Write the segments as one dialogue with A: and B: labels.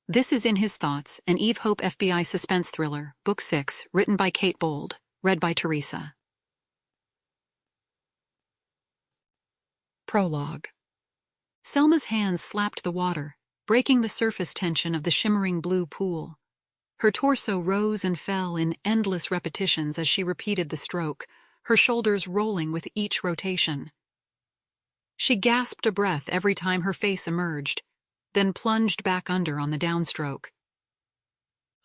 A: This is In His Thoughts, an Eve Hope FBI suspense thriller, Book 6, written by Kate Bold, read by Teresa. Prologue. Selma's hands slapped the water, breaking the surface tension of the shimmering blue pool. Her torso rose and fell in endless repetitions as she repeated the stroke, her shoulders rolling with each rotation. She gasped a breath every time her face emerged, then plunged back under on the downstroke.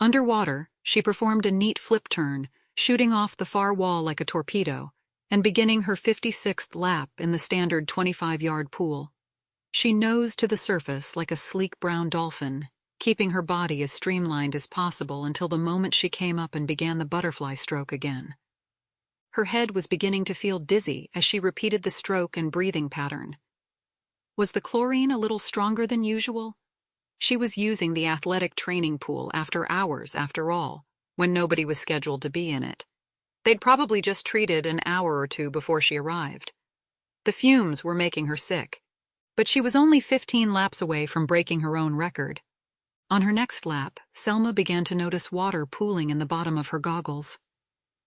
A: Underwater, she performed a neat flip turn, shooting off the far wall like a torpedo, and beginning her 56th lap in the standard 25-yard pool. She nosed to the surface like a sleek brown dolphin, keeping her body as streamlined as possible until the moment she came up and began the butterfly stroke again. Her head was beginning to feel dizzy as she repeated the stroke and breathing pattern. Was the chlorine a little stronger than usual? She was using the athletic training pool after hours, after all, when nobody was scheduled to be in it. They'd probably just treated an hour or two before she arrived. The fumes were making her sick, but she was only 15 laps away from breaking her own record. On her next lap, Selma began to notice water pooling in the bottom of her goggles.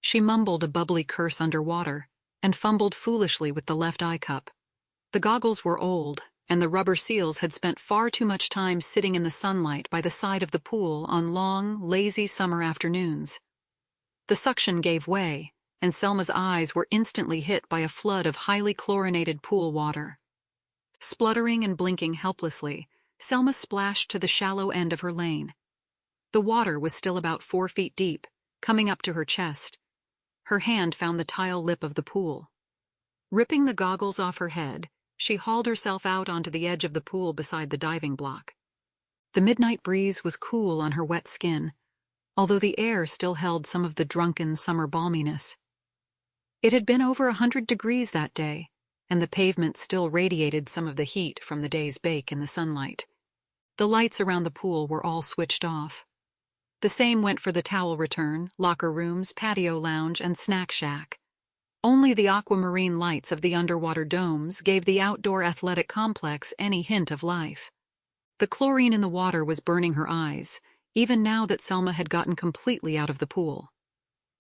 A: She mumbled a bubbly curse underwater and fumbled foolishly with the left eye cup. The goggles were old, and the rubber seals had spent far too much time sitting in the sunlight by the side of the pool on long, lazy summer afternoons. The suction gave way, and Selma's eyes were instantly hit by a flood of highly chlorinated pool water. Spluttering and blinking helplessly, Selma splashed to the shallow end of her lane. The water was still about 4 feet deep, coming up to her chest. Her hand found the tile lip of the pool. Ripping the goggles off her head, she hauled herself out onto the edge of the pool beside the diving block. The midnight breeze was cool on her wet skin, although the air still held some of the drunken summer balminess. It had been over 100 degrees that day, and the pavement still radiated some of the heat from the day's bake in the sunlight. The lights around the pool were all switched off. The same went for the towel return, locker rooms, patio lounge, and snack shack. Only the aquamarine lights of the underwater domes gave the outdoor athletic complex any hint of life. The chlorine in the water was burning her eyes, even now that Selma had gotten completely out of the pool.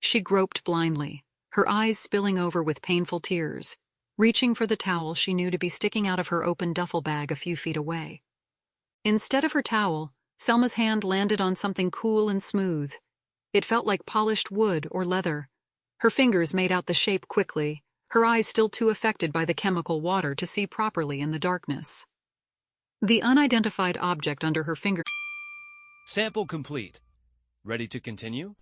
A: She groped blindly, her eyes spilling over with painful tears, reaching for the towel she knew to be sticking out of her open duffel bag a few feet away. Instead of her towel, Selma's hand landed on something cool and smooth. It felt like polished wood or leather. Her fingers made out the shape quickly, her eyes still too affected by the chemical water to see properly in the darkness. The unidentified object under her finger.
B: Sample complete. Ready to continue?